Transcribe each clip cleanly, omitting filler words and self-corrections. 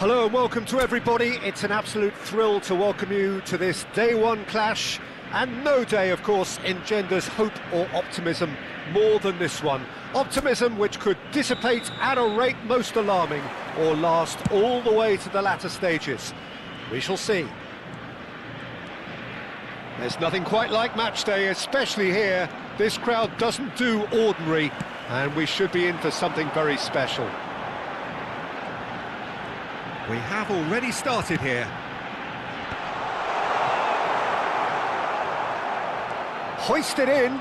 Hello and welcome to everybody. It's an absolute thrill to welcome you to this day one clash, and no day, of course, engenders hope or optimism more than this one. Optimism which could dissipate at a rate most alarming or last all the way to the latter stages. We shall see. There's nothing quite like match day, especially here. This crowd doesn't do ordinary, and we should be in for something very special. We have already started here. Hoisted in.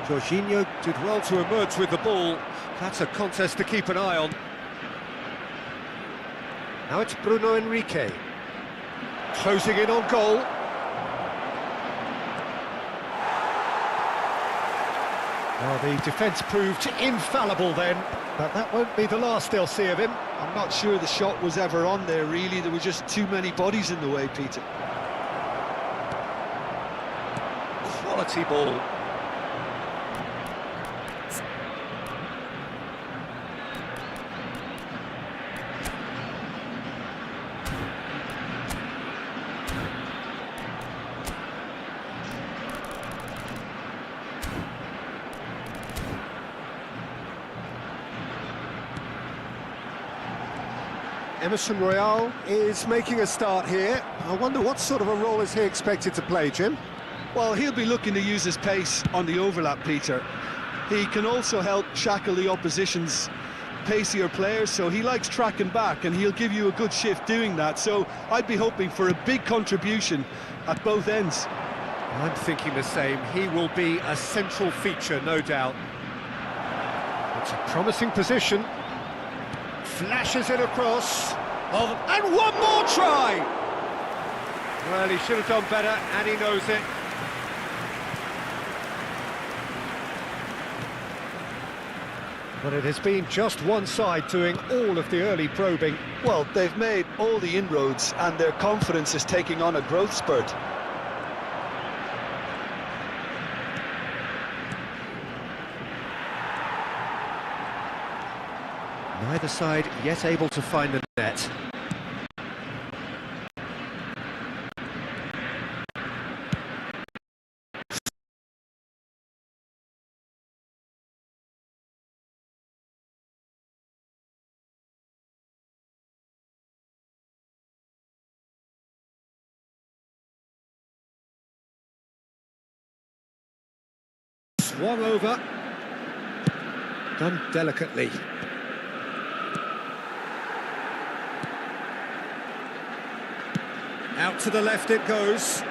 Jorginho did well to emerge with the ball. That's a contest to keep an eye on. Now it's Bruno Henrique. Closing in on goal. Well, the defence proved infallible then, but that won't be the last they'll see of him. I'm not sure the shot was ever on there, really. There were just too many bodies in the way, Peter. Quality ball. Emerson Royal is making a start here. I wonder what sort of a role is he expected to play, Jim? Well, he'll be looking to use his pace on the overlap, Peter. He can also help shackle the opposition's pacier players, so he likes tracking back, and he'll give you a good shift doing that. So I'd be hoping for a big contribution at both ends. I'm thinking the same. He will be a central feature, no doubt. It's a promising position. Flashes it across. Oh, and one more try! Well, he should have done better, and he knows it. But it has been just one side doing all of the early probing. Well, they've made all the inroads, and their confidence is taking on a growth spurt. Neither side yet able to find the net. Swung over. Done delicately. Out to the left it goes.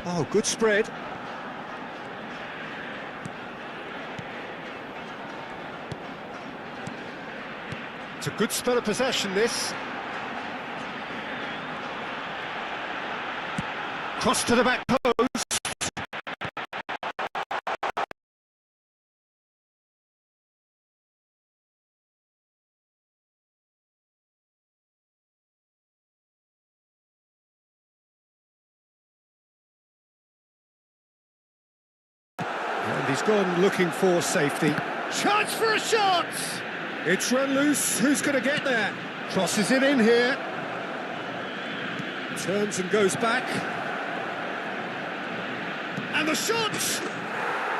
Oh, good spread. It's a good spell of possession, this. Cross to the back post. And he's gone looking for safety. Chance for a shot! It's run loose. Who's going to get there? Crosses it in here. Turns and goes back. And the shot!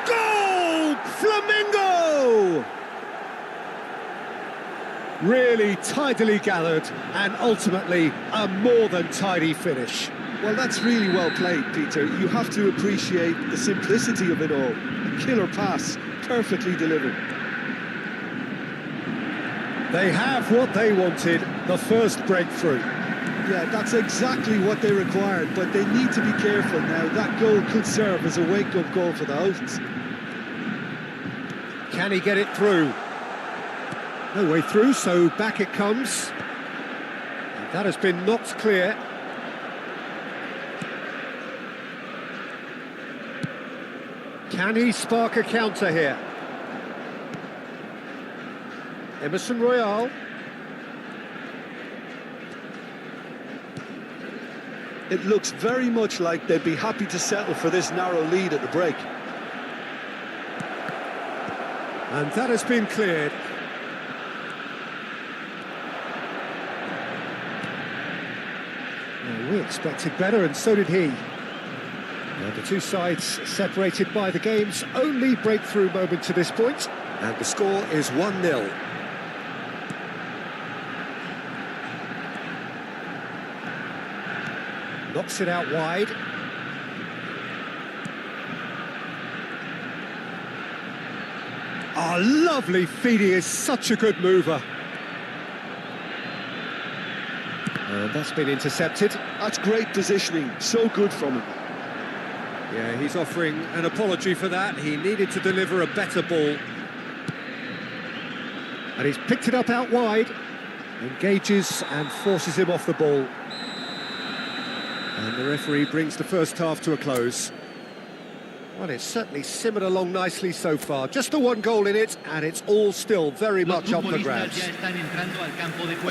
Goal! Flamingo! Really tidily gathered, and ultimately a more than tidy finish. Well, that's really well played, Peter. You have to appreciate the simplicity of it all. A killer pass, perfectly delivered. They have what they wanted, the first breakthrough. Yeah, that's exactly what they required, but they need to be careful now. That goal could serve as a wake-up call for the hosts. Can he get it through? No way through, so back it comes. And that has been knocked clear. Can he spark a counter here? Emerson Royal. It looks very much like they'd be happy to settle for this narrow lead at the break. And that has been cleared. Well, we expected better, and so did he. The two sides separated by the game's only breakthrough moment to this point, and the score is 1-0. Knocks it out wide. Oh, lovely feed. He is such a good mover. And that's been intercepted. That's great positioning, so good from him. Yeah, he's offering an apology for that. He needed to deliver a better ball. And he's picked it up out wide. Engages and forces him off the ball. And the referee brings the first half to a close. Well, it's certainly simmered along nicely so far. Just the one goal in it, and it's all still very much up for grabs. I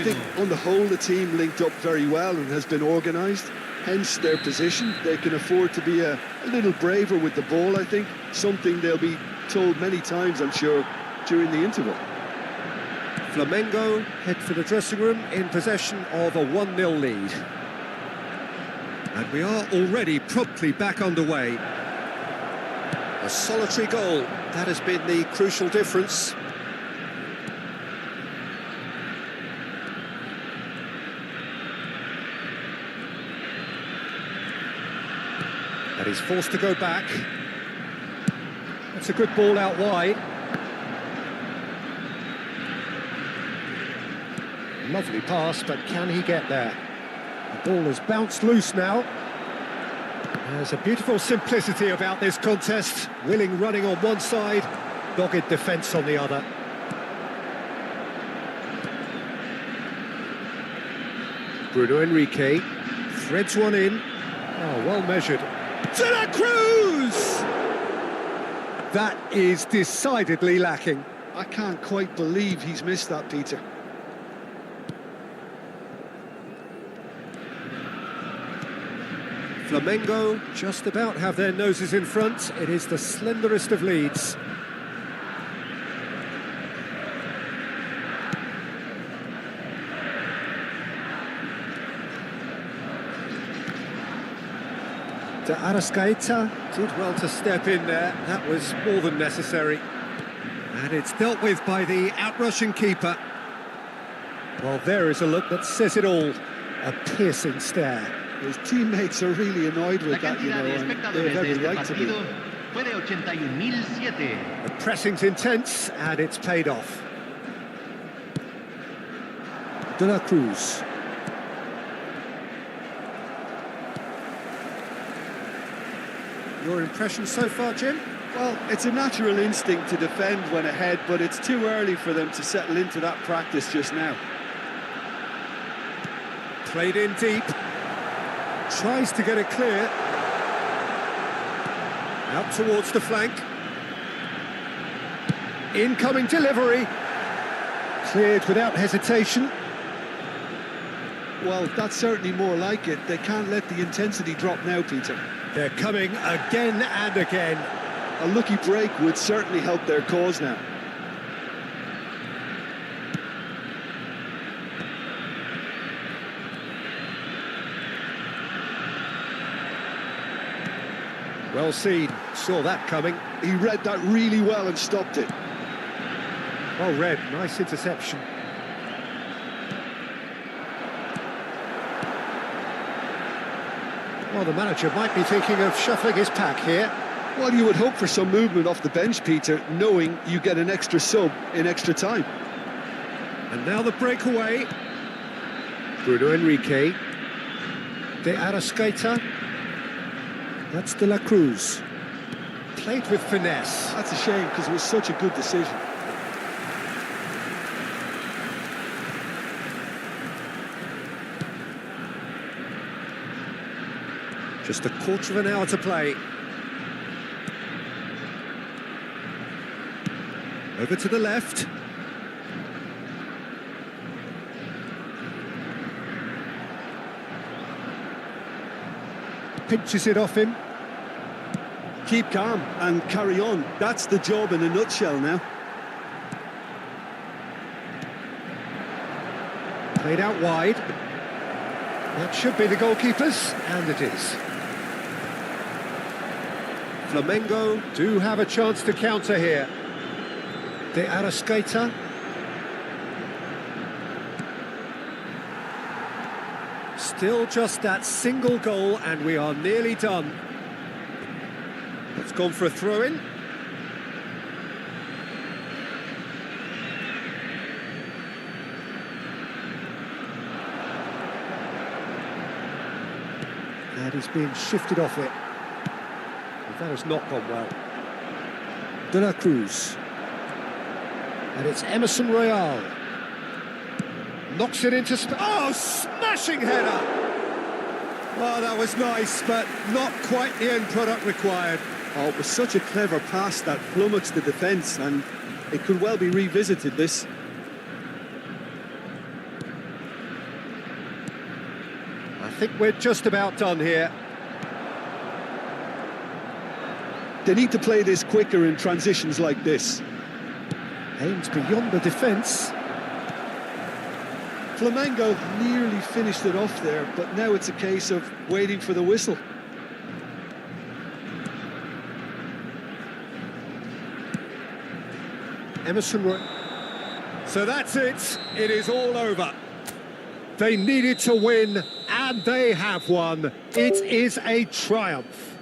think on the whole the team linked up very well and has been organised, hence their position. They can afford to be a little braver with the ball, I think, something they'll be told many times, I'm sure, during the interval. Flamengo head for the dressing room in possession of a 1-0 lead. And we are already promptly back underway. A solitary goal, that has been the crucial difference. And he's forced to go back. That's a good ball out wide. Lovely pass, but can he get there? The ball has bounced loose now. There's a beautiful simplicity about this contest. Willing running on one side, dogged defence on the other. Bruno Henrique threads one in. Oh, well measured. De la Cruz! That is decidedly lacking. I can't quite believe he's missed that, Peter. Flamengo just about have their noses in front. It is the slenderest of leads. De Arrascaeta did well to step in there. That was more than necessary. And it's dealt with by the outrushing keeper. Well, there is a look that says it all. A piercing stare. His teammates are really annoyed with that, you know, and they're very right to be. The pressing's intense, and it's paid off. De la Cruz. Your impression so far, Jim? Well, it's a natural instinct to defend when ahead, but it's too early for them to settle into that practice just now. Played in deep. Tries to get it clear. Out towards the flank. Incoming delivery. Cleared without hesitation. Well, that's certainly more like it. They can't let the intensity drop now, Peter. They're coming again and again. A lucky break would certainly help their cause now. Well seen, saw that coming. He read that really well and stopped it. Well read, nice interception. Well, the manager might be thinking of shuffling his pack here. Well, you would hope for some movement off the bench, Peter, knowing you get an extra sub in extra time. And now the breakaway. Bruno Henrique. De Arrascaeta. That's De la Cruz. Played with finesse. That's a shame, because it was such a good decision. Just a quarter of an hour to play. Over to the left. Pinches it off him. Keep calm and carry on. That's the job in a nutshell now. Played out wide. That should be the goalkeepers, and it is. Flamengo do have a chance to counter here. De Arrascaeta. Still just that single goal, and we are nearly done. It's gone for a throw-in. And he's being shifted off it. And that has not gone well. De la Cruz. And it's Emerson Royal. Knocks it into... Oh, smashing header! Oh, that was nice, but not quite the end product required. Oh, it was such a clever pass that flummoxed the defence, and it could well be revisited, this. I think we're just about done here. They need to play this quicker in transitions like this. Aims beyond the defence. Flamengo nearly finished it off there, but now it's a case of waiting for the whistle. Emerson... So that's it. It is all over. They needed to win, and they have won. It is a triumph.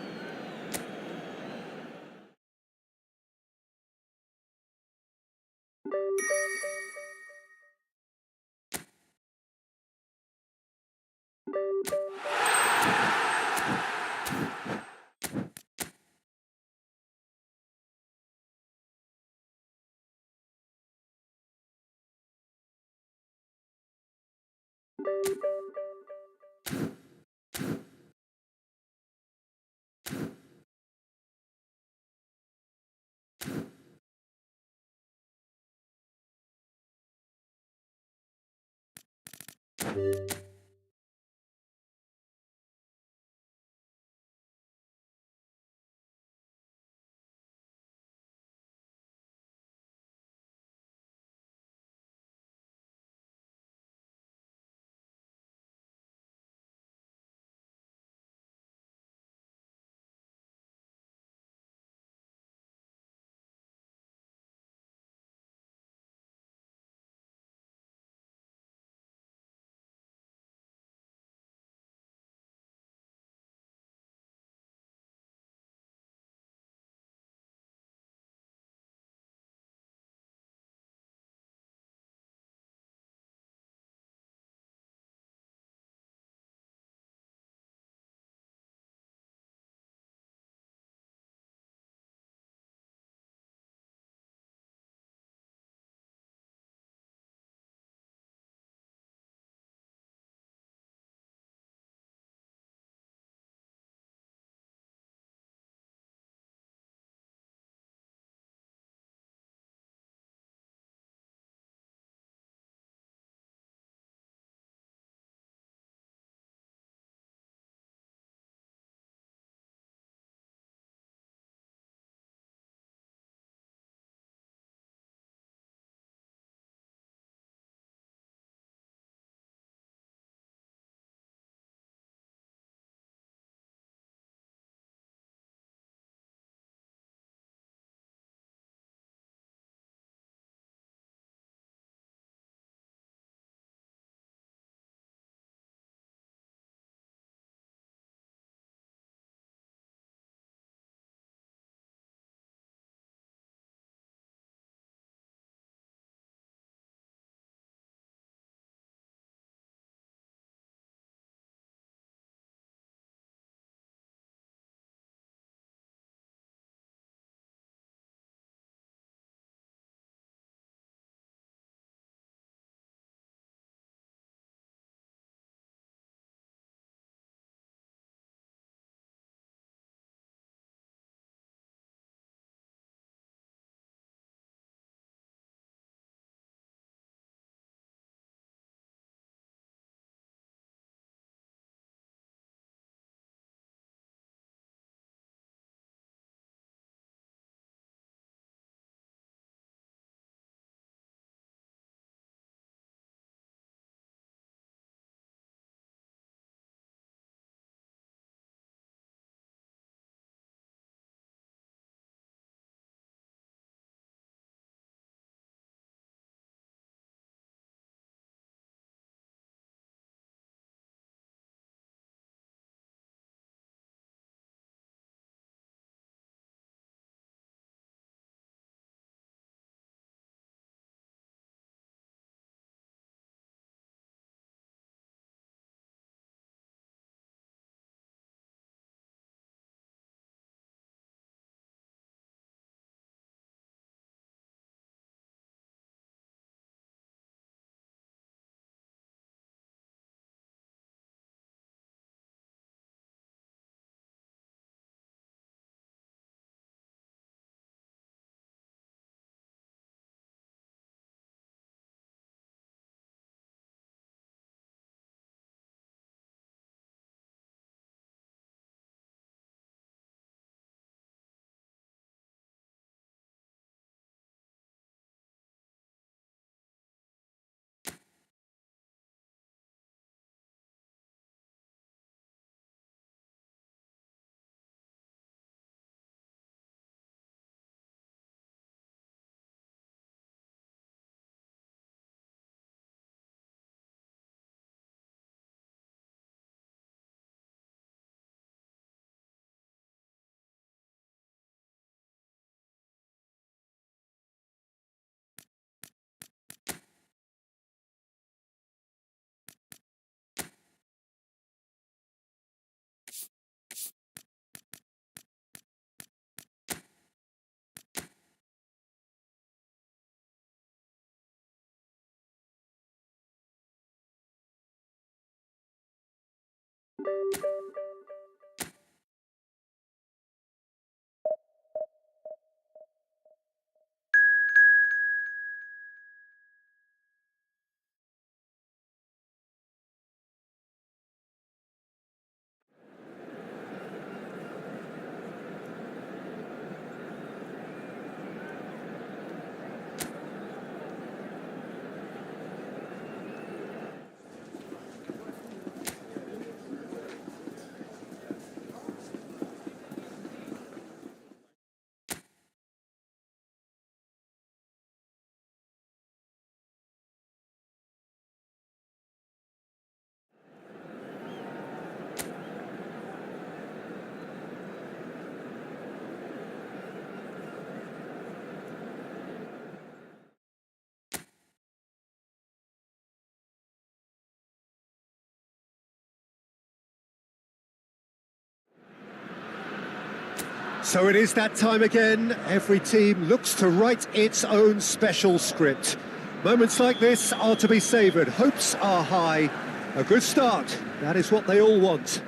So it is that time again. Every team looks to write its own special script. Moments like this are to be savoured. Hopes are high. A good start. That is what they all want.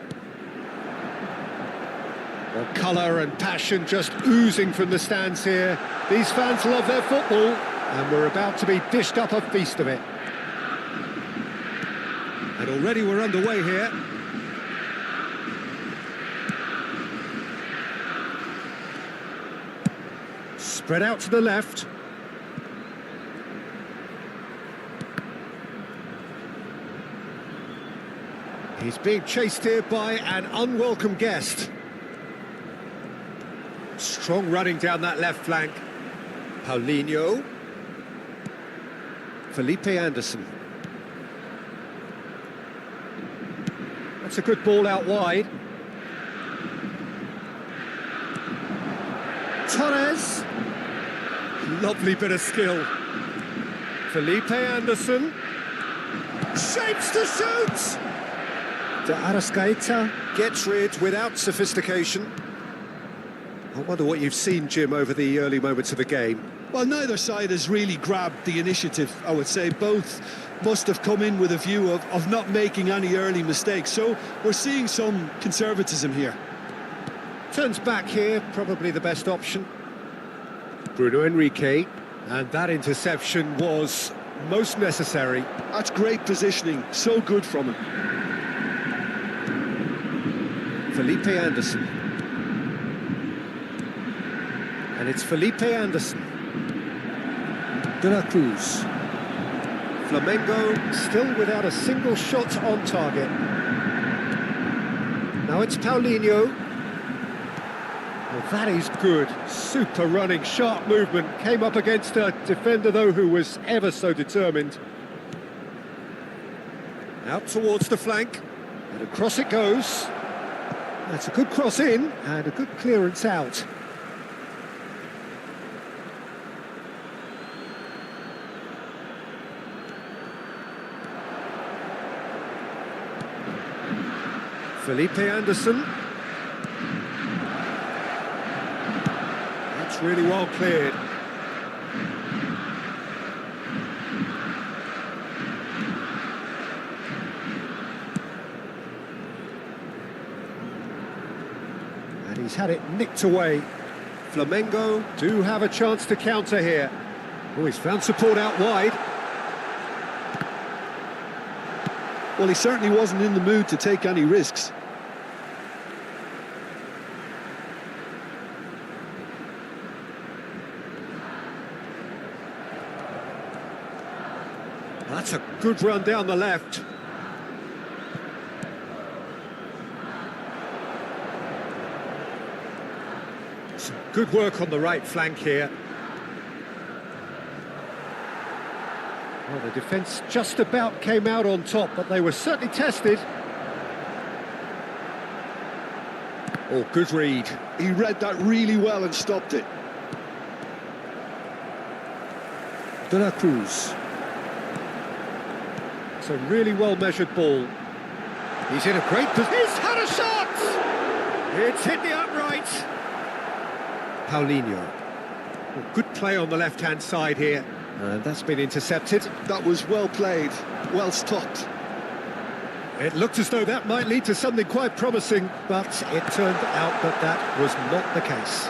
Well, colour and passion just oozing from the stands here. These fans love their football, and we're about to be dished up a feast of it. And already we're underway here. Spread out to the left. He's being chased here by an unwelcome guest. Strong running down that left flank. Paulinho. Felipe Anderson. That's a good ball out wide. Torres. Lovely bit of skill. Felipe Anderson. Shapes to shoot! De Arrascaeta gets rid without sophistication. I wonder what you've seen, Jim, over the early moments of the game. Well, neither side has really grabbed the initiative, I would say. Both must have come in with a view of not making any early mistakes. So we're seeing some conservatism here. Turns back here, probably the best option. Bruno Henrique, and that interception was most necessary. That's great positioning, so good from him. Felipe Anderson. And it's Felipe Anderson. De la Cruz. Flamengo still without a single shot on target. Now it's Paulinho. Well, that is good. Super running, sharp movement. Came up against a defender, though, who was ever so determined. Out towards the flank. And across it goes. That's a good cross in and a good clearance out. Felipe Anderson. That's really well cleared. And he's had it nicked away. Flamengo do have a chance to counter here. Oh, he's found support out wide. Well, he certainly wasn't in the mood to take any risks. That's a good run down the left. Some good work on the right flank here. Well, the defence just about came out on top, but they were certainly tested. Oh, good read. He read that really well and stopped it. De la Cruz. It's a really well-measured ball. He's in a great position. He's had a shot! It's hit the upright. Paulinho. Well, good play on the left-hand side here. And that's been intercepted. That was well played, well stopped. It looked as though that might lead to something quite promising, but it turned out that that was not the case.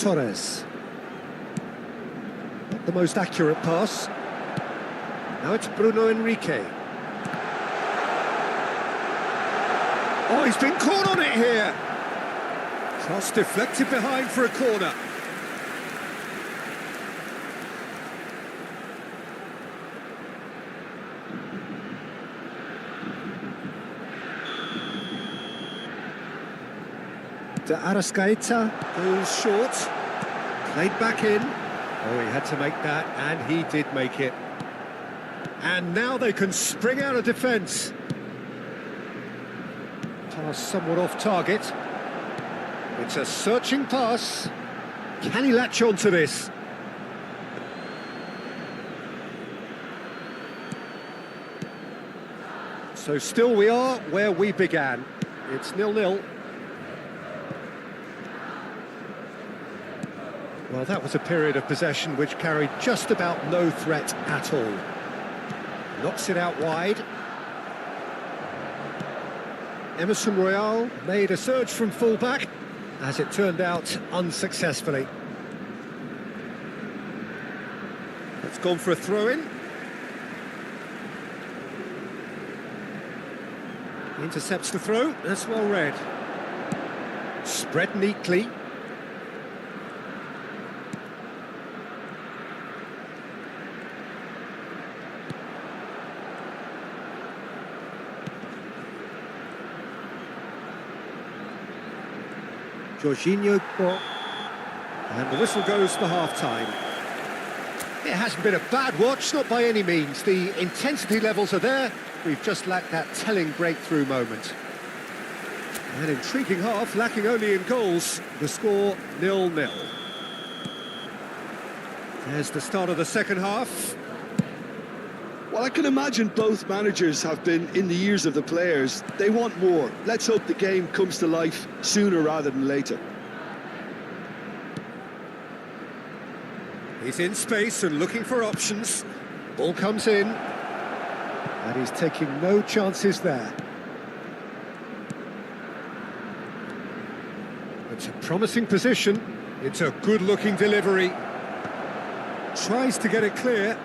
Torres. Not the most accurate pass. Now it's Bruno Henrique. Oh, he's been caught on it here. Cross deflected behind for a corner. De Arrascaeta goes short, played back in. Oh, he had to make that, and he did make it. And now they can spring out of defence. Pass somewhat off target. It's a searching pass. Can he latch on to this? So still we are where we began. It's 0-0. Well, that was a period of possession which carried just about no threat at all. Knocks it out wide. Emerson Royal made a surge from full-back, as it turned out unsuccessfully. It's gone for a throw-in. Intercepts the throw, that's well read. Spread neatly. Jorginho, and the whistle goes for half-time. It hasn't been a bad watch, not by any means. The intensity levels are there. We've just lacked that telling breakthrough moment. An intriguing half, lacking only in goals. The score 0-0. There's the start of the second half. Well, I can imagine both managers have been in the ears of the players. They want more. Let's hope the game comes to life sooner rather than later. He's in space and looking for options. Ball comes in. And he's taking no chances there. It's a promising position. It's a good-looking delivery. Tries to get it clear.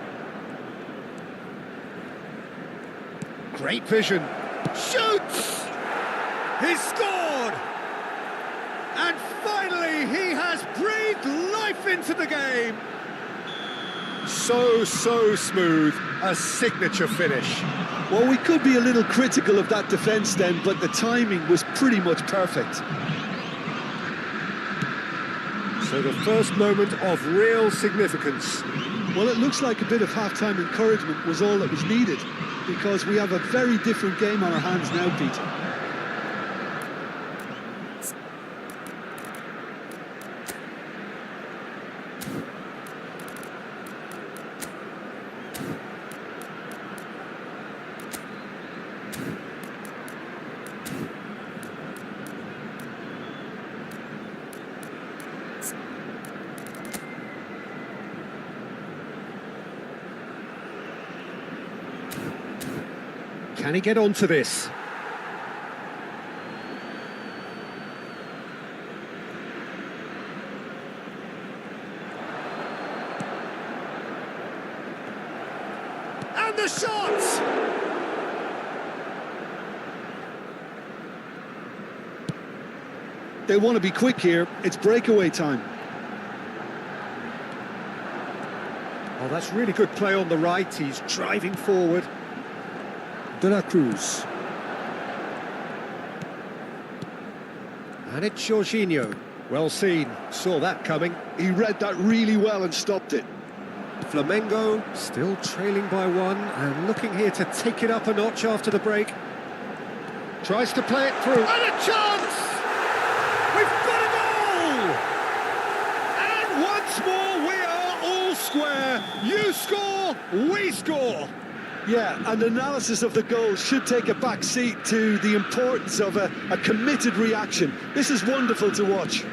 Great vision. Shoots! He's scored! And finally, he has breathed life into the game. So smooth. A signature finish. Well, we could be a little critical of that defence then, but the timing was pretty much perfect. So the first moment of real significance. Well, it looks like a bit of half-time encouragement was all that was needed, because we have a very different game on our hands now, Peter. Can he get onto this? And the shot! They want to be quick here. It's breakaway time. Oh, that's really good play on the right. He's driving forward. De la Cruz. And it's Jorginho. Well seen. Saw that coming. He read that really well and stopped it. Flamengo still trailing by one and looking here to take it up a notch after the break. Tries to play it through. And a chance! We've got a goal! And once more we are all square. You score, we score. Yeah, and analysis of the goal should take a back seat to the importance of a committed reaction. This is wonderful to watch.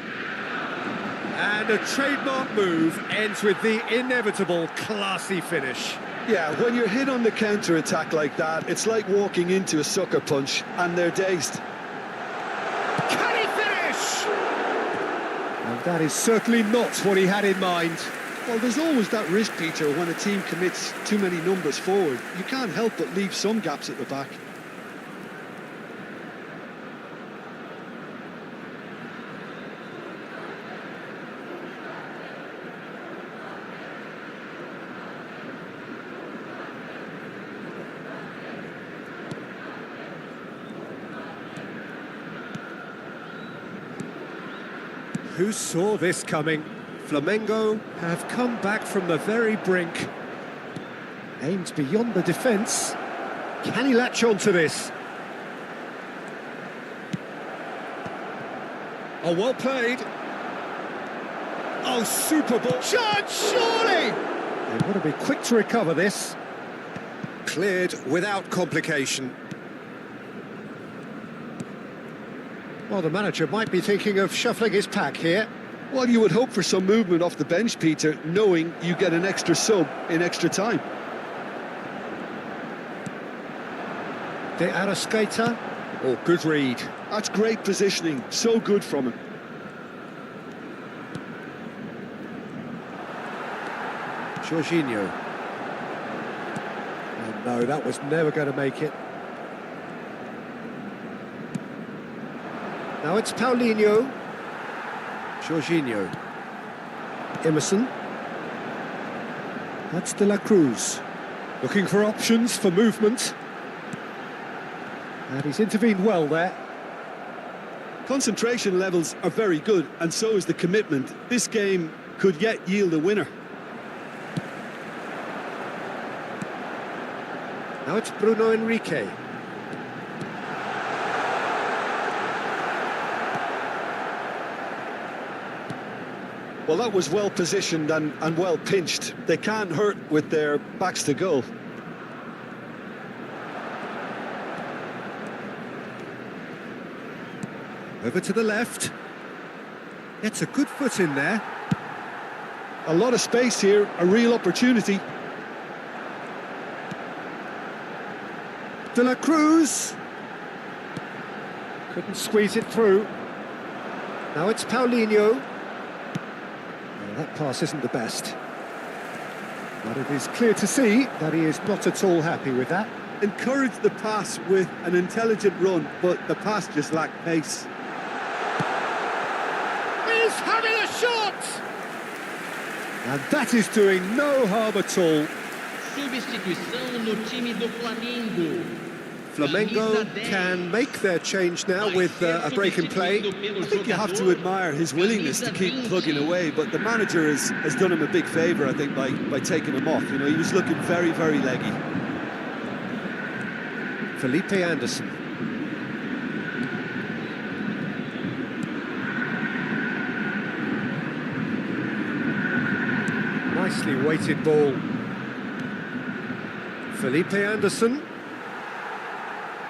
And a trademark move ends with the inevitable classy finish. Yeah, when you're hit on the counter-attack like that, it's like walking into a sucker punch, and they're dazed. Can he finish? And that is certainly not what he had in mind. Well, there's always that risk, Peter, when a team commits too many numbers forward. You can't help but leave some gaps at the back. Who saw this coming? Flamengo have come back from the very brink. Aimed beyond the defence. Can he latch on to this? Oh, well played. Oh, super ball. Shot, surely! They want to be quick to recover this. Cleared without complication. Well, the manager might be thinking of shuffling his pack here. Well, you would hope for some movement off the bench, Peter, knowing you get an extra sub in extra time. De Arrascaeta. Oh, good read. That's great positioning, so good from him. Jorginho. Oh, no, that was never going to make it. Now it's Paulinho. Jorginho. Emerson. That's De La Cruz. Looking for options for movement. And he's intervened well there. Concentration levels are very good, and so is the commitment. This game could yet yield a winner. Now it's Bruno Henrique. Well, that was well positioned and well pinched. They can't hurt with their backs to goal. Over to the left. Gets a good foot in there. A lot of space here, a real opportunity. De La Cruz. Couldn't squeeze it through. Now it's Paulinho. Well, that pass isn't the best. But it is clear to see that he is not at all happy with that. Encouraged the pass with an intelligent run, but the pass just lacked pace. He's having a shot! And that is doing no harm at all. Substituição no time do Flamengo. Flamengo can make their change now with a break in play. I think you have to admire his willingness to keep plugging away, but the manager has done him a big favour, I think, by taking him off. You know, he was looking very, very leggy. Felipe Anderson. Nicely weighted ball. Felipe Anderson.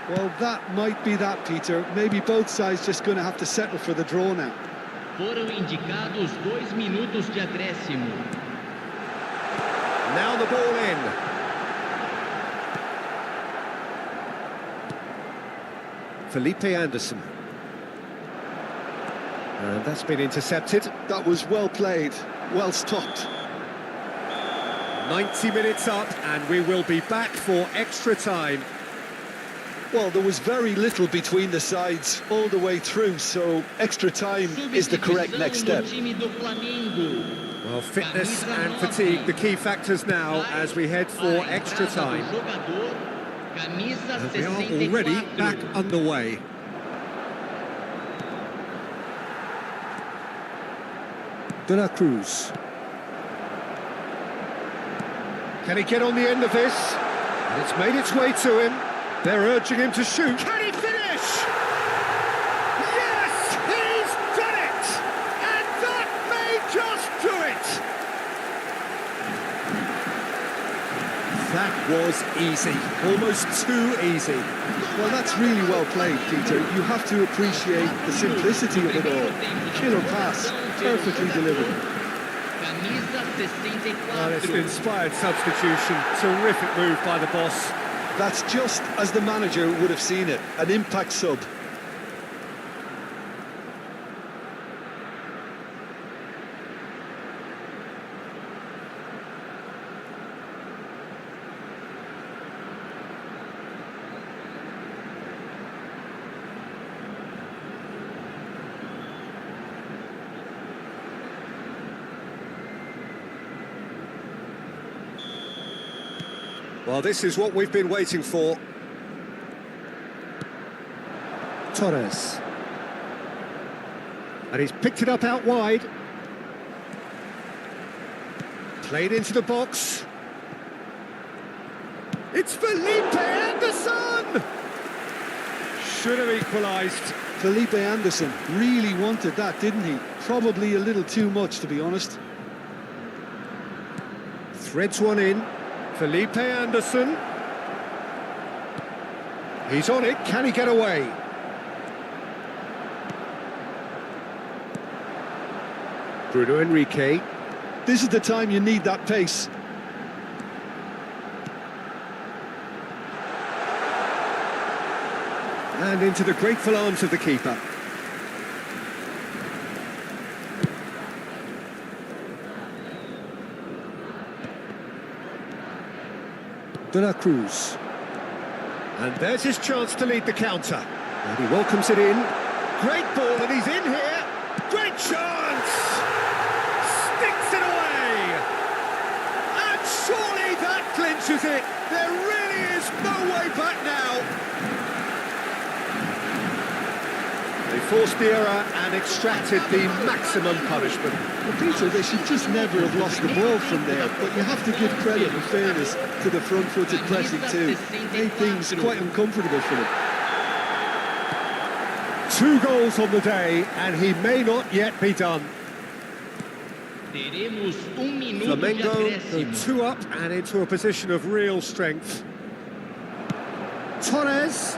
Well, that might be that, Peter. Maybe both sides just going to have to settle for the draw now. Foram indicados 2 minutos de acréscimo. Now the ball in. Felipe Anderson. And that's been intercepted. That was well played, well stopped. 90 minutes up, and we will be back for extra time. Well, there was very little between the sides all the way through, so extra time is the correct next step. Well, fitness and fatigue, the key factors now as we head for extra time. And we are already back underway. De La Cruz. Can he get on the end of this? And it's made its way to him. They're urging him to shoot. Can he finish? Yes, he's done it! And that may just do it! That was easy, almost too easy. Well, that's really well played, Peter. You have to appreciate the simplicity of it all. Killer pass, perfectly delivered. Well, it's an inspired substitution. Terrific move by the boss. That's just as the manager would have seen it, an impact sub. Well, this is what we've been waiting for. Torres. And he's picked it up out wide. Played into the box. It's Felipe Anderson! Should have equalised. Felipe Anderson really wanted that, didn't he? Probably a little too much, to be honest. Threads one in. Felipe Anderson. He's on it. Can he get away? Bruno Henrique. This is the time you need that pace. And into the grateful arms of the keeper. De la Cruz. And there's his chance to lead the counter. And he welcomes it in. Great ball, and he's in here. Great chance! Sticks it away! And surely that clinches it. There really is no way back now. They forced the error and extracted the maximum punishment. Well, Peter, they should just never have lost the ball from there, but you have to give credit and fairness to the front-footed pressing too. Made things quite uncomfortable for them. 2 goals on the day, and he may not yet be done. Flamengo go 2 up and into a position of real strength. Torres.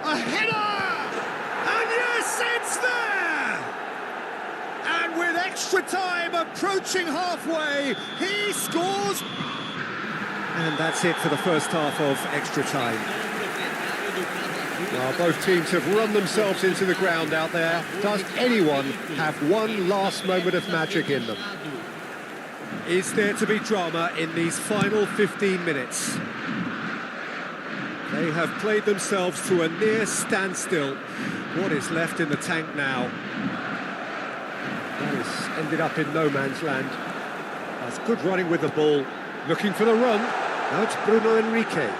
A header! And yes, it's there! And with extra time approaching halfway, he scores! And that's it for the first half of extra time. Well, both teams have run themselves into the ground out there. Does anyone have one last moment of magic in them? Is there to be drama in these final 15 minutes? They have played themselves to a near standstill. What is left in the tank now? That has ended up in no man's land. That's good running with the ball. Looking for the run. Now it's Bruno Henrique.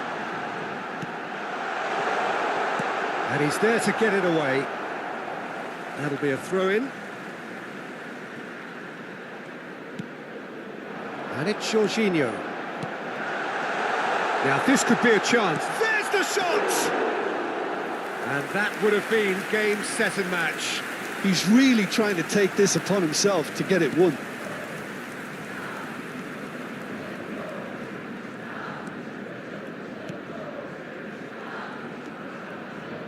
And he's there to get it away. That'll be a throw-in. And it's Jorginho. Now this could be a chance. There's the shot! And that would have been game, set and match. He's really trying to take this upon himself to get it won.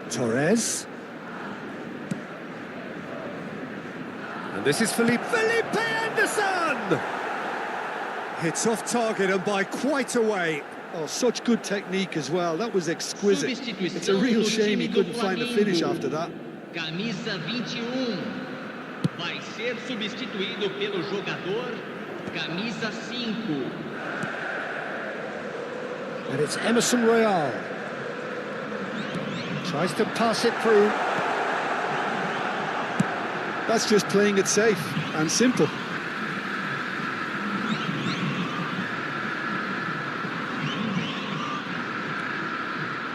Torres. And this is Felipe Anderson! It's off target and by quite a way. Oh, such good technique as well. That was exquisite. It's a real shame he couldn't find a finish after that. Camisa 21 vai ser substituído pelo jogador camisa 5. And it's Emerson Royal. Tries to pass it through. That's just playing it safe and simple.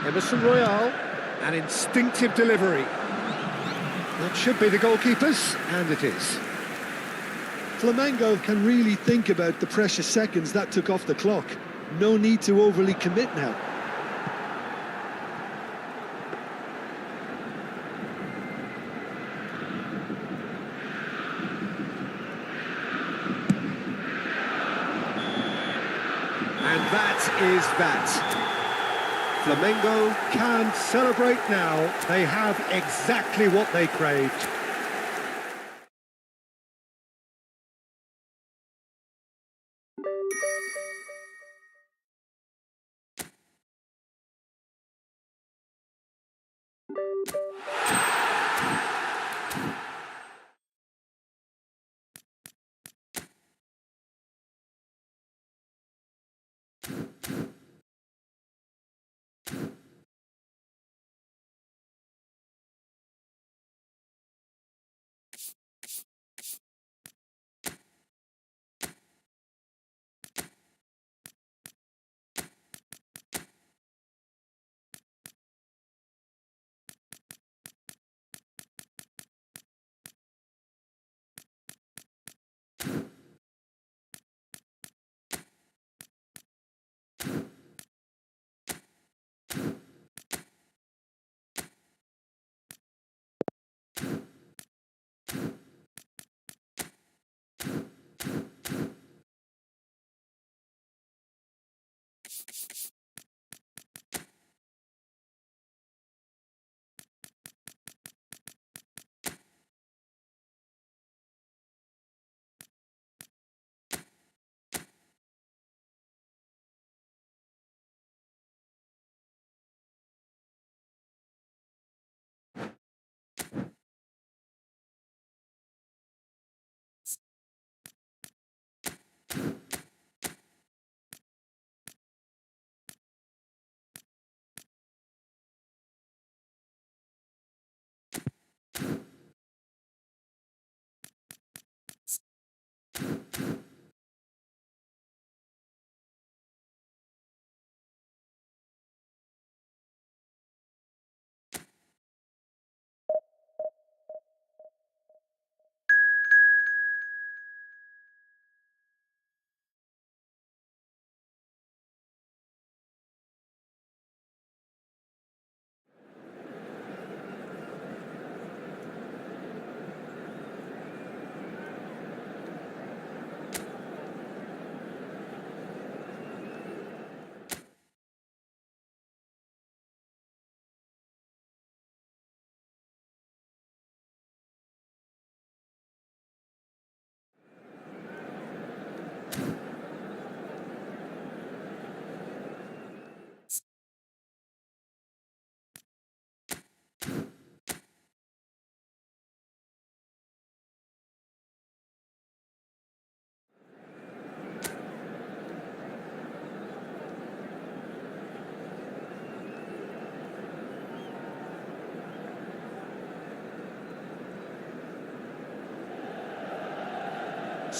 Emerson Royal, an instinctive delivery. That should be the goalkeeper's, and it is. Flamengo can really think about the precious seconds that took off the clock. No need to overly commit now. And that is that. Flamengo can celebrate now. They have exactly what they craved.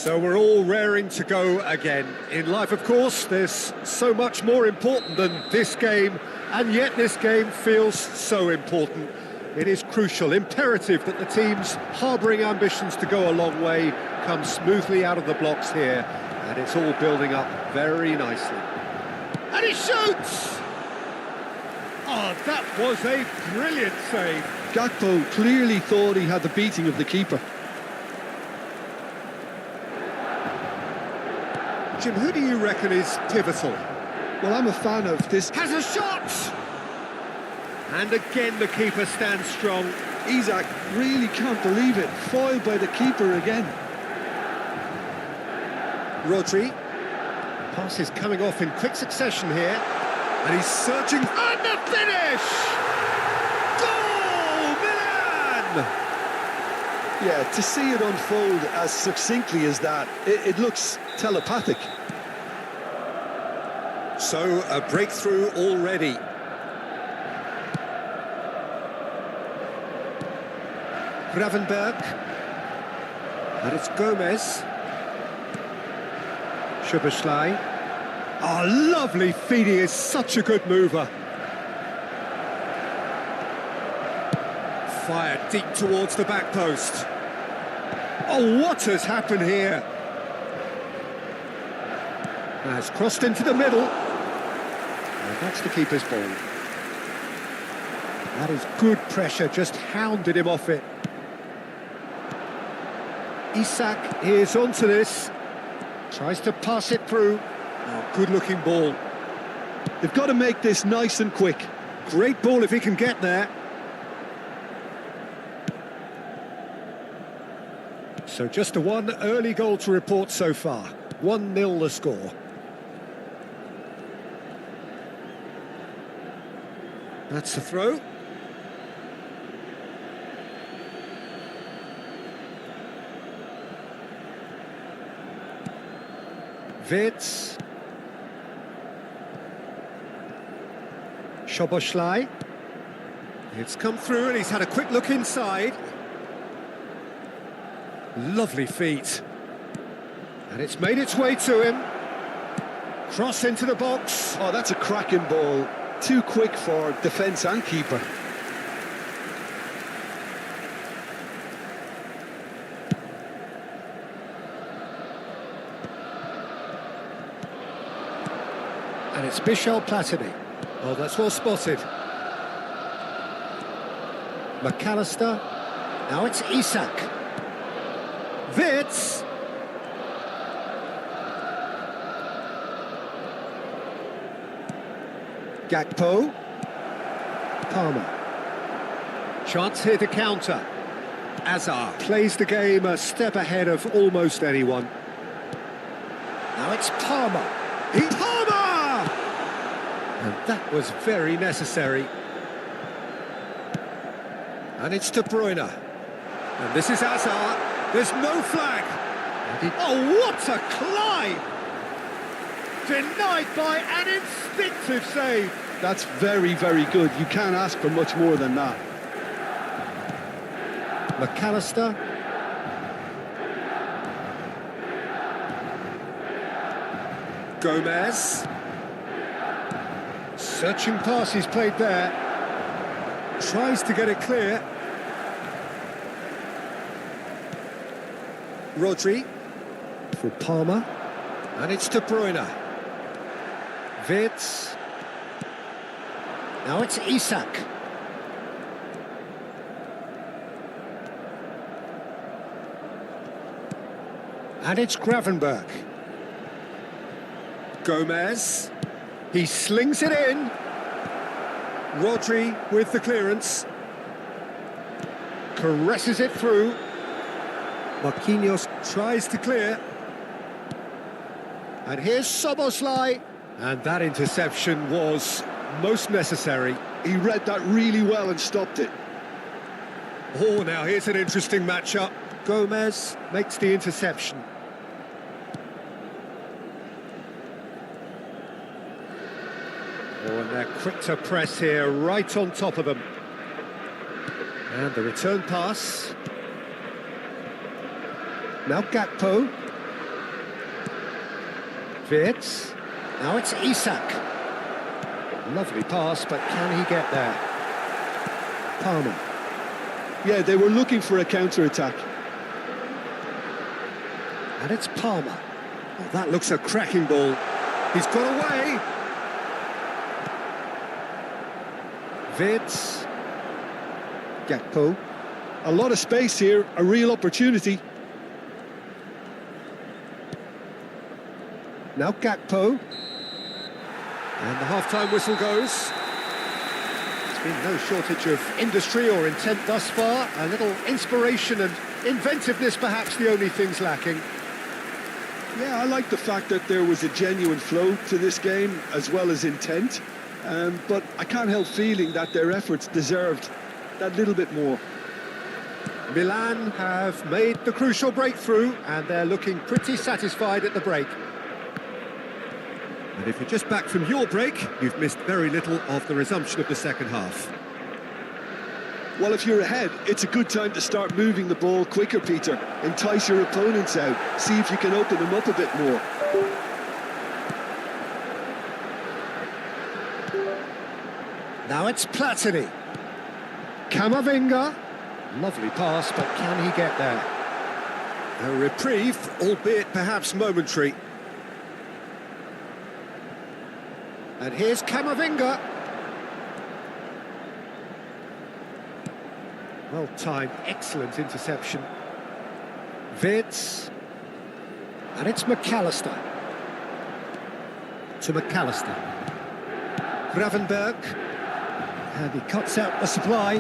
So we're all raring to go again. In life, of course, there's so much more important than this game, and yet this game feels so important. It is crucial, imperative that the teams harbouring ambitions to go a long way come smoothly out of the blocks here, and it's all building up very nicely. And he shoots! Oh, that was a brilliant save. Gakpo clearly thought he had the beating of the keeper. Jim, who do you reckon is pivotal? Well, I'm a fan of this. Has a shot! And again the keeper stands strong. Isak really can't believe it. Foiled by the keeper again. Rodri. Pass is coming off in quick succession here. And he's searching. And the finish! Goal! Milan! Yeah, to see it unfold as succinctly as that, it looks telepathic. So, a breakthrough already. Gravenberg. And it's Gomez. Szoboszlai. Oh, lovely feed, he is such a good mover. Fired deep towards the back post. Oh, what has happened here? Has crossed into the middle. And that's the keeper's ball. That is good pressure, just hounded him off it. Isak is onto this. Tries to pass it through. Oh, good-looking ball. They've got to make this nice and quick. Great ball if he can get there. So just a one early goal to report so far. 1-0 the score. That's the throw. Wirtz. Szoboszlai. It's come through and he's had a quick look inside. Lovely feet. And it's made its way to him. Cross into the box. Oh, that's a cracking ball. Too quick for defence and keeper. And it's Michel Platini. Oh, that's well spotted. McAllister. Now it's Isak. Wirtz. Gakpo. Palmer. Chance here to counter. Azar plays the game a step ahead of almost anyone. Now it's Palmer. Palmer! And that was very necessary. And it's De Bruyne. And this is Azar. There's no flag. Oh, what a climb! Denied by an instinctive save. That's very, very good. You can't ask for much more than that. McAllister. Gomez. Searching pass he's played there. Tries to get it clear. Rodri. For Palmer. And it's De Bruyne. Wirtz. Now it's Isak. And it's Gravenberg. Gomez. He slings it in. Rodri with the clearance. Caresses it through. Marquinhos tries to clear. And here's Szoboszlai. And that interception was most necessary. He read that really well and stopped it. Oh, now here's an interesting matchup. Gomez makes the interception. Oh, and they're quick to press here, right on top of them. And the return pass. Now Gakpo. Wirtz. Now it's Isak. Lovely pass, but can he get there? Palmer. Yeah, they were looking for a counter-attack. And it's Palmer. Oh, that looks a cracking ball. He's got away. Wirtz. Gakpo. A lot of space here, a real opportunity. Now Gakpo. And the half-time whistle goes. There's been no shortage of industry or intent thus far. A little inspiration and inventiveness, perhaps the only things lacking. Yeah, I like the fact that there was a genuine flow to this game, as well as intent. But I can't help feeling that their efforts deserved that little bit more. Milan have made the crucial breakthrough, and they're looking pretty satisfied at the break. And if you're just back from your break, you've missed very little of the resumption of the second half. Well, if you're ahead, it's a good time to start moving the ball quicker, Peter. Entice your opponents out. See if you can open them up a bit more. Now it's Platini. Camavinga. Lovely pass, but can he get there? A reprieve, albeit perhaps momentary. And here's Camavinga. Well-timed, excellent interception. Wirtz. And it's McAllister. To McAllister. Gravenberg. And he cuts out the supply.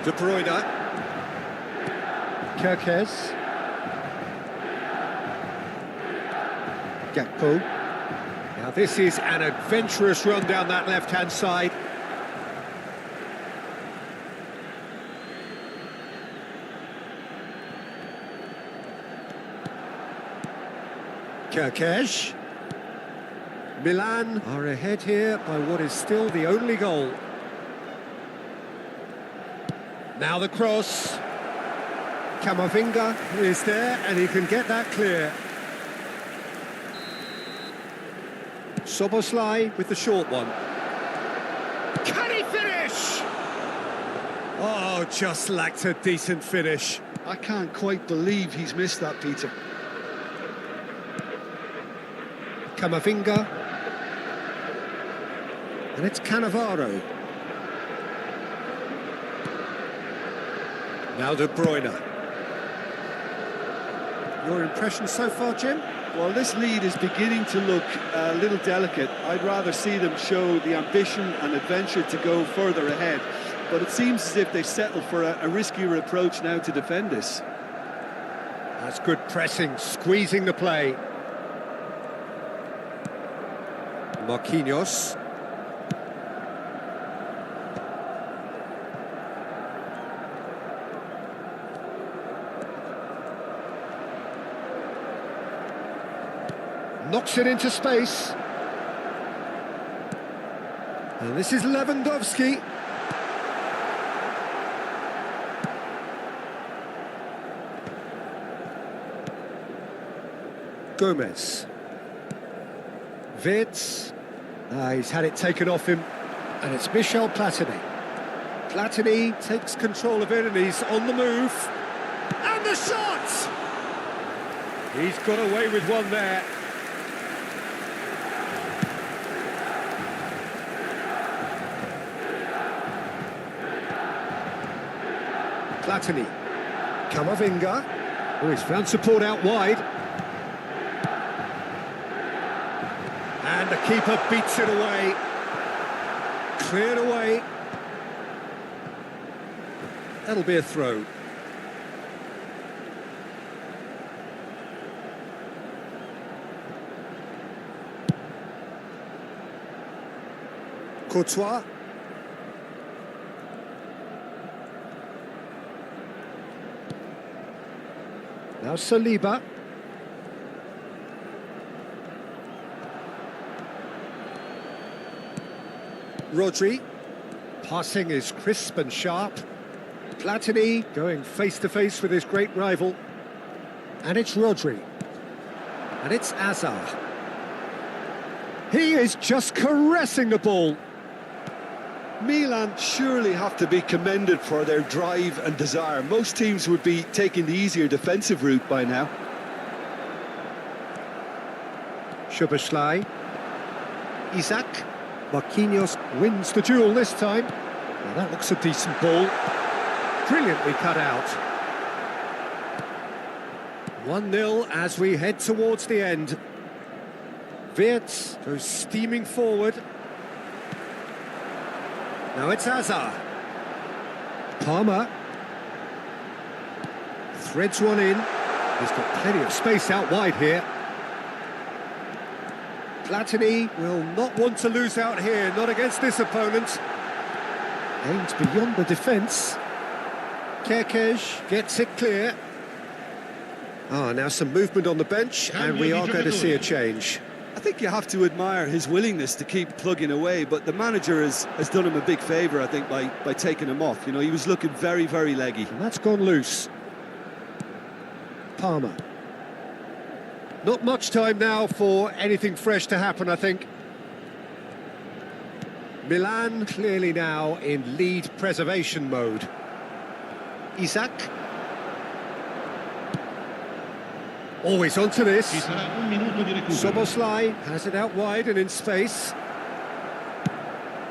De Bruyne. Kerkez. Gakpo. Now this is an adventurous run down that left-hand side. Kerkez. Milan are ahead here by what is still the only goal. Now the cross. Camavinga is there and he can get that clear. Soboslai with the short one. Can he finish? Oh, just lacked a decent finish. I can't quite believe he's missed that, Peter. Camavinga. And it's Cannavaro. Now De Bruyne. Your impression so far, Jim? Well, this lead is beginning to look a little delicate. I'd rather see them show the ambition and adventure to go further ahead. But it seems as if they've settled for a riskier approach now to defend this. That's good pressing, squeezing the play. Marquinhos. Knocks it into space. And this is Lewandowski. Gomez. Wirtz. He's had it taken off him. And it's Michel Platini. Platini takes control of it and he's on the move. And the shot! He's got away with one there. Platini. Camavinga. Oh, he's found support out wide. And the keeper beats it away. Cleared away. That'll be a throw. Courtois. Now Saliba. Rodri. Passing is crisp and sharp. Platini going face-to-face with his great rival. And it's Rodri. And it's Azar. He is just caressing the ball. Milan surely have to be commended for their drive and desire. Most teams would be taking the easier defensive route by now. Szoboszlai. Isaac. Marquinhos wins the duel this time. Well, that looks a decent ball. Brilliantly cut out. 1-0 as we head towards the end. Wirtz goes steaming forward. Now it's Azar. Palmer. Threads one in. He's got plenty of space out wide here. Platini will not want to lose out here, not against this opponent. Aims beyond the defence. Kerkez gets it clear. Now some movement on the bench, and we are going to see a change. I think you have to admire his willingness to keep plugging away, but the manager has done him a big favour, I think, by taking him off. You know, he was looking very, very leggy. And that's gone loose. Palmer. Not much time now for anything fresh to happen, I think. Milan clearly now in lead preservation mode. Isaac. Always onto this. Szoboszlai has it out wide and in space.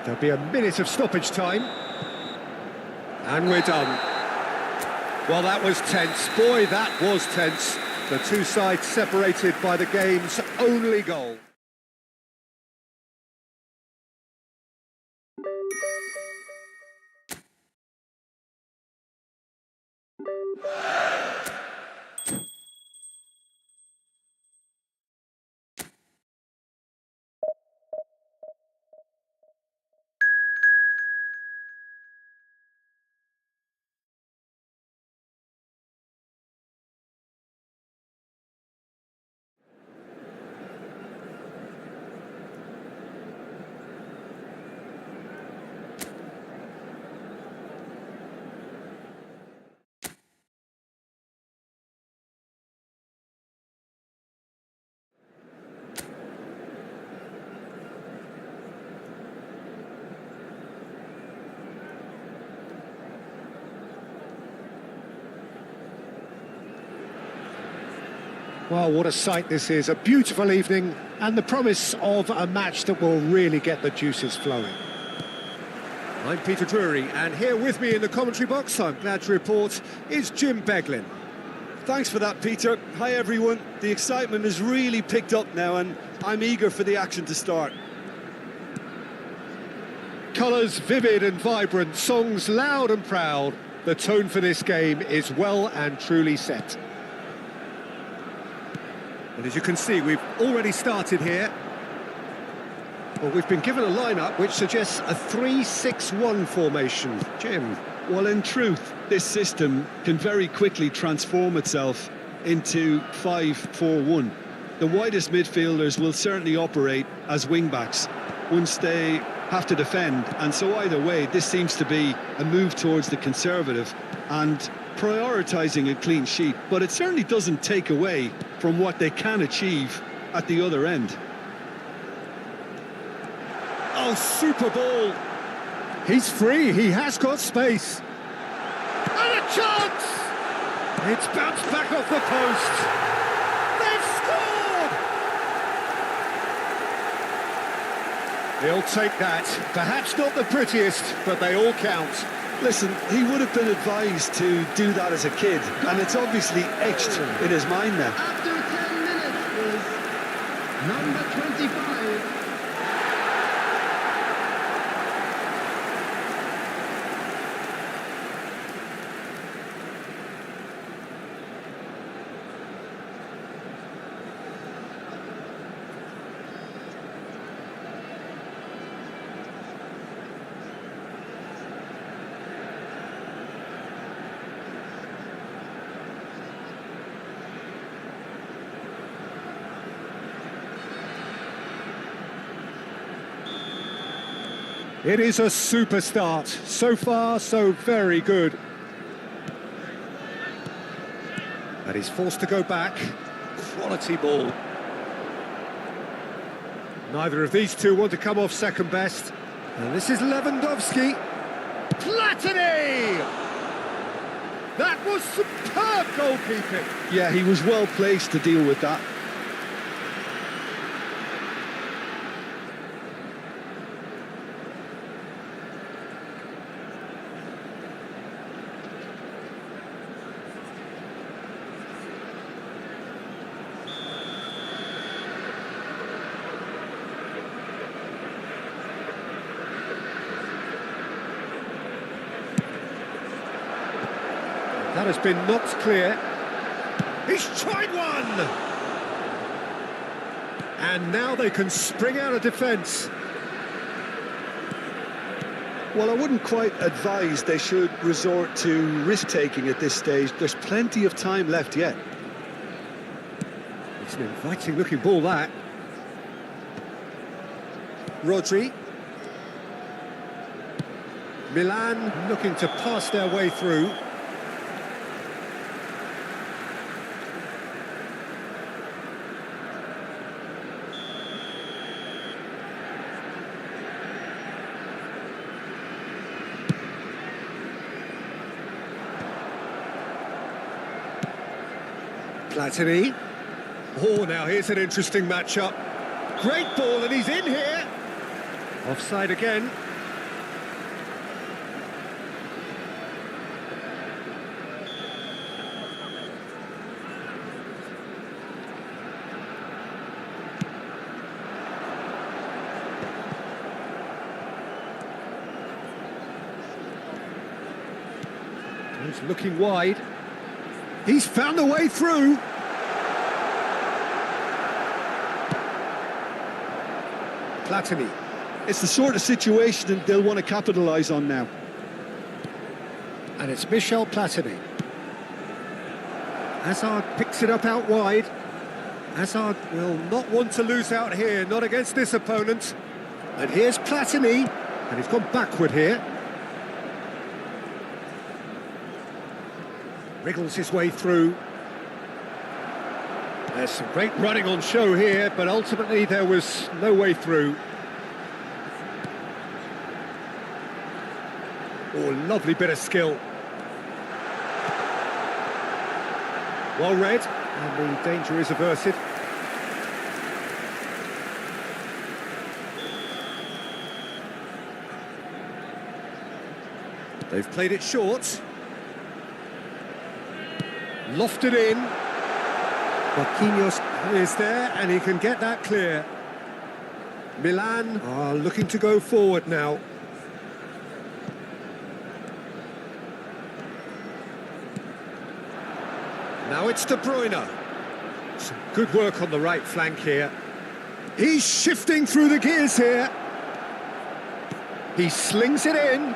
There'll be a minute of stoppage time. And we're done. Well, that was tense. Boy, that was tense. The two sides separated by the game's only goal. Well, what a sight this is. A beautiful evening and the promise of a match that will really get the juices flowing. I'm Peter Drury, and here with me in the commentary box, I'm glad to report, is Jim Beglin. Thanks for that, Peter. Hi, everyone. The excitement has really picked up now, and I'm eager for the action to start. Colours vivid and vibrant, songs loud and proud. The tone for this game is well and truly set. And as you can see, we've already started here. Well, we've been given a lineup which suggests a 3-6-1 formation. Jim? Well, in truth, this system can very quickly transform itself into 5-4-1. The widest midfielders will certainly operate as wing-backs once they have to defend, and so either way, this seems to be a move towards the conservative and prioritising a clean sheet, but it certainly doesn't take away from what they can achieve at the other end. Oh, super ball! He's free, he has got space. And a chance! It's bounced back off the post. They've scored! He'll take that. Perhaps not the prettiest, but they all count. Listen, he would have been advised to do that as a kid, and it's obviously etched in his mind now. After 10 minutes is number 25. It is a super start. So far, so very good. And he's forced to go back. Quality ball. Neither of these two want to come off second best. And this is Lewandowski. Platini! That was superb goalkeeping. Yeah, he was well placed to deal with that. That has been knocked clear. He's tried one! And now they can spring out of defence. Well, I wouldn't quite advise they should resort to risk-taking at this stage. There's plenty of time left yet. It's an inviting-looking ball, that. Rodri. Milan looking to pass their way through. Platini. Oh, now here's an interesting matchup. Great ball, and he's in here. Offside again. He's looking wide. He's found a way through. Platini. It's the sort of situation that they'll want to capitalise on now. And it's Michel Platini. Hazard picks it up out wide. Hazard will not want to lose out here, not against this opponent. And here's Platini, and he's gone backward here. Wriggles his way through. There's some great running on show here, but ultimately there was no way through. Oh, lovely bit of skill. Well read, and the danger is averted. They've played it short. Lofted in. Marquinhos is there, and he can get that clear. Milan are looking to go forward now. Now it's De Bruyne. Some good work on the right flank here. He's shifting through the gears here. He slings it in.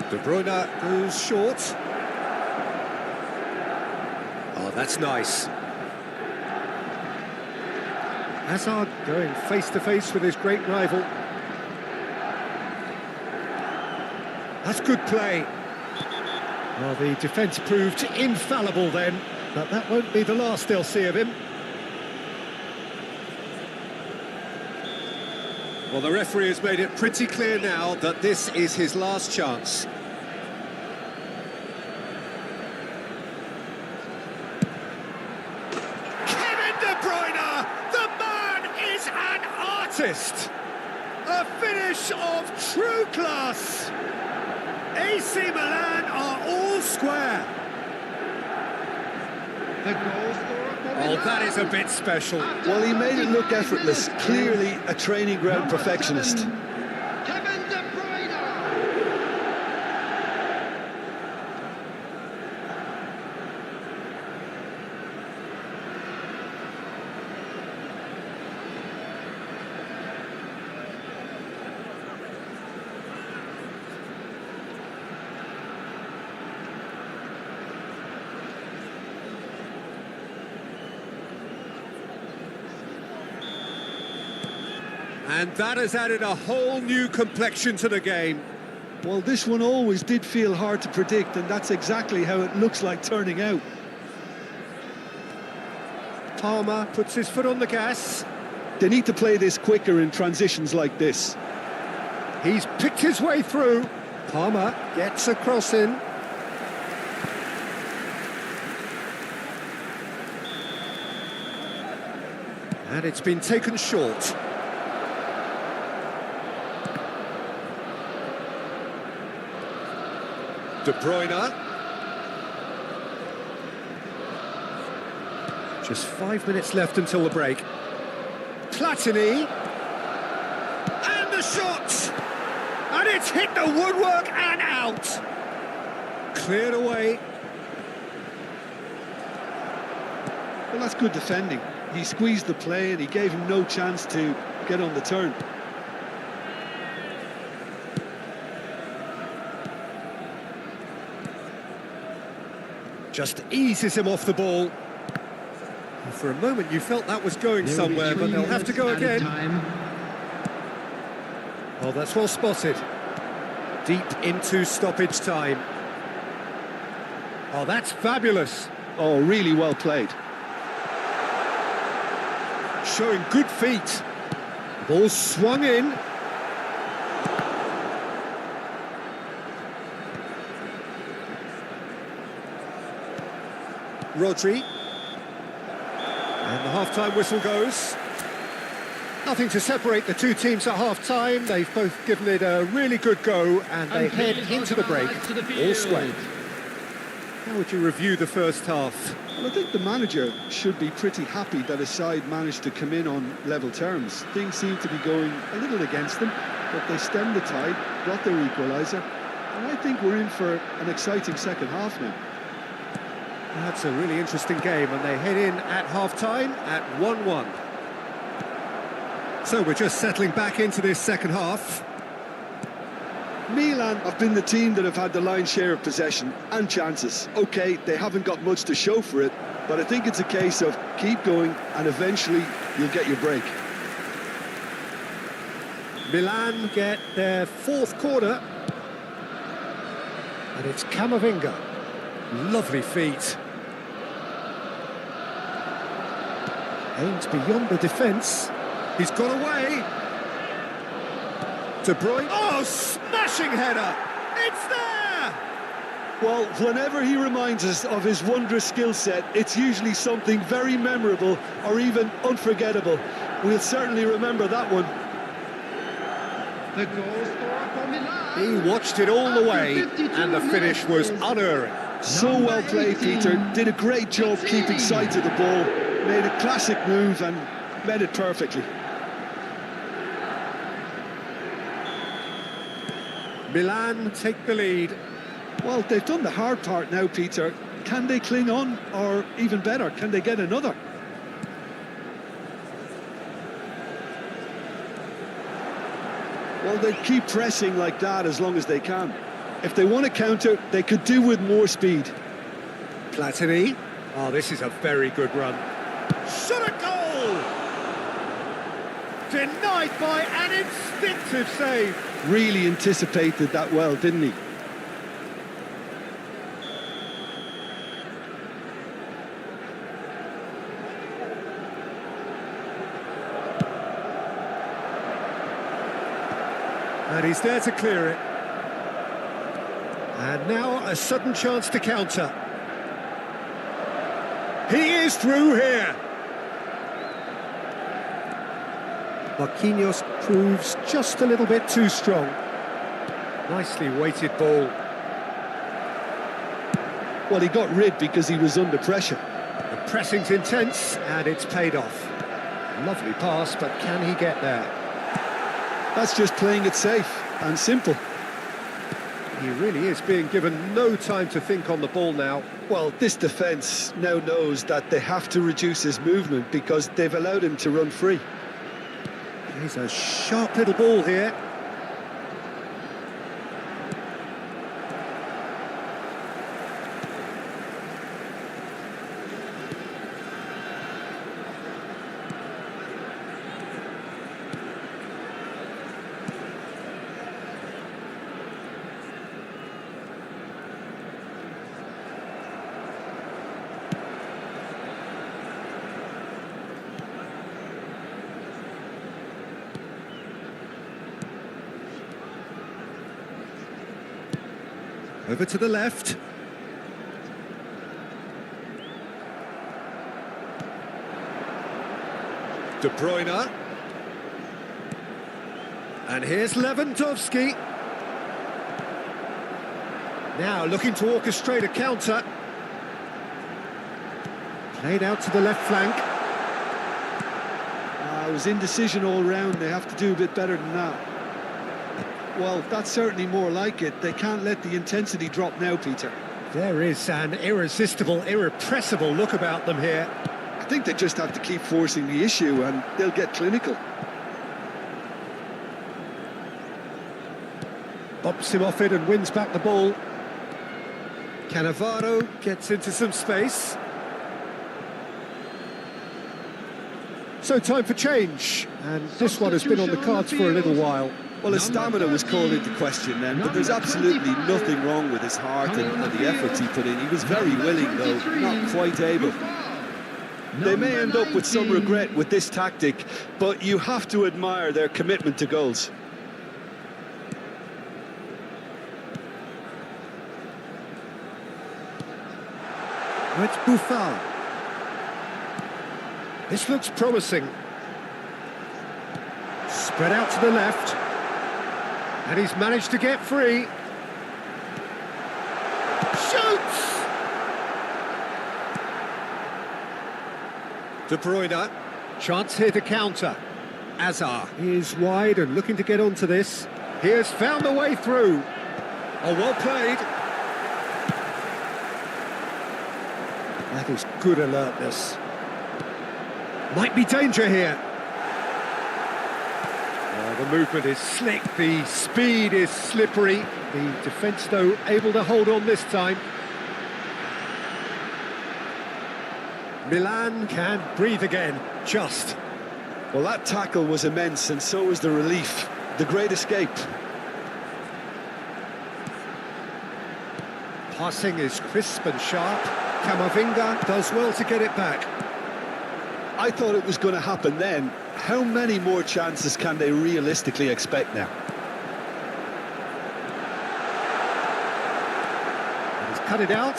De Bruyne goes short. Oh, that's nice. Hazard going face-to-face with his great rival. That's good play. Well, the defence proved infallible then, but that won't be the last they'll see of him. Well, the referee has made it pretty clear now that this is his last chance. Kevin De Bruyne! The man is an artist! A finish of true class! AC Milan are all square. The goal scorer. Oh, that is a bit special. Well, he made it look effortless. Clearly a training ground perfectionist. Kevin De Bruyne. And that has added a whole new complexion to the game. Well, this one always did feel hard to predict, and that's exactly how it looks like turning out. Palmer puts his foot on the gas. They need to play this quicker in transitions like this. He's picked his way through. Palmer gets a cross in. And it's been taken short. De Bruyne. Just 5 minutes left until the break. Platini. And the shot! And it's hit the woodwork and out! Cleared away. Well, that's good defending. He squeezed the play and he gave him no chance to get on the turn. Just eases him off the ball. For a moment you felt that was going somewhere, but they'll have to go again. Oh, that's well spotted. Deep into stoppage time. Oh, that's fabulous. Oh, really well played. Showing good feet. Ball swung in. Rodri. And the half-time whistle goes. Nothing to separate the two teams at half-time. They've both given it a really good go, and they head into the break all square. How would you review the first half? Well, I think the manager should be pretty happy that his side managed to come in on level terms. Things seem to be going a little against them, but they stemmed the tide, got their equaliser, and I think we're in for an exciting second half now. That's a really interesting game, and they head in at half-time at 1-1. So we're just settling back into this second half. Milan have been the team that have had the lion's share of possession and chances. OK, they haven't got much to show for it, but I think it's a case of keep going and eventually you'll get your break. Milan get their fourth corner. And it's Camavinga. Lovely feet. Aims beyond the defence. He's got away. De Bruyne. Oh, smashing header! It's there! Well, whenever he reminds us of his wondrous skill set, it's usually something very memorable or even unforgettable. We'll certainly remember that one. The goal scorer for Milan. He watched it all the way, and the finish was unerring. So well played, Peter. Did a great job keeping sight of the ball. Made a classic move and read it perfectly. Milan take the lead. Well, they've done the hard part now, Peter. Can they cling on, or even better, can they get another? Well, they keep pressing like that as long as they can. If they want to counter, they could do with more speed. Platini. Oh, this is a very good run. Shot a goal! Denied by an instinctive save. Really anticipated that well, didn't he? And he's there to clear it. And now a sudden chance to counter. He is through here. Marquinhos proves just a little bit too strong. Nicely weighted ball. Well, he got rid because he was under pressure. The pressing's intense, and it's paid off. Lovely pass, but can he get there? That's just playing it safe and simple. He really is being given no time to think on the ball now. Well, this defence now knows that they have to reduce his movement because they've allowed him to run free. He's a sharp little ball here. Over to the left. De Bruyne. And here's Lewandowski. Now looking to orchestrate a counter. Played out to the left flank. It was indecision all round. They have to do a bit better than that. Well, that's certainly more like it. They can't let the intensity drop now, Peter. There is an irresistible, irrepressible look about them here. I think they just have to keep forcing the issue and they'll get clinical. Bops him off it and wins back the ball. Cannavaro gets into some space. So time for change, and this one has been on the cards for a little while. Well, his stamina was called into question then, but there's absolutely nothing wrong with his heart and the efforts he put in. He was very willing, though, not quite able. They may end up with some regret with this tactic, but you have to admire their commitment to goals. It's Buffon. This looks promising. Spread out to the left. And he's managed to get free. Shoots! De Bruyne. Chance here to counter. Azar is wide and looking to get onto this. He has found the way through. Oh, well played. That is good alertness. Might be danger here. The movement is slick, the speed is slippery. The defence, though, able to hold on this time. Milan can breathe again, just. Well, that tackle was immense, and so was the relief. The great escape. Passing is crisp and sharp. Camavinga does well to get it back. I thought it was going to happen then. How many more chances can they realistically expect now? And he's cut it out.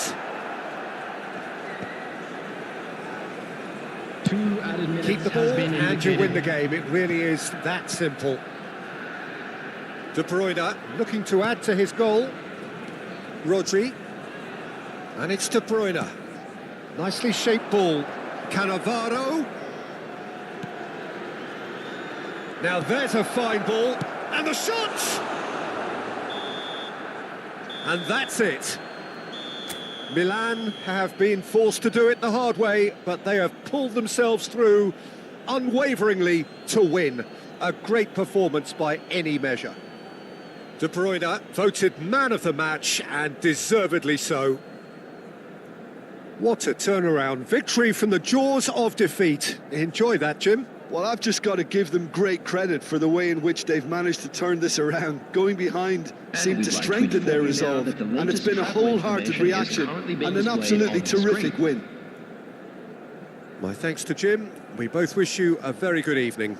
2 added minutes. Keep the ball and you indicated. win the game. It really is that simple. De Bruyne looking to add to his goal. Rodri. And it's De Bruyne. Nicely shaped ball. Cannavaro. Now there's a fine ball. And the shot! And that's it. Milan have been forced to do it the hard way, but they have pulled themselves through unwaveringly to win. A great performance by any measure. De Bruyne voted man of the match, and deservedly so. What a turnaround. Victory from the jaws of defeat. Enjoy that, Jim. Well, I've just got to give them great credit for the way in which they've managed to turn this around. Going behind seemed to strengthen their resolve, and it's been a wholehearted reaction and an absolutely terrific win. My thanks to Jim. We both wish you a very good evening.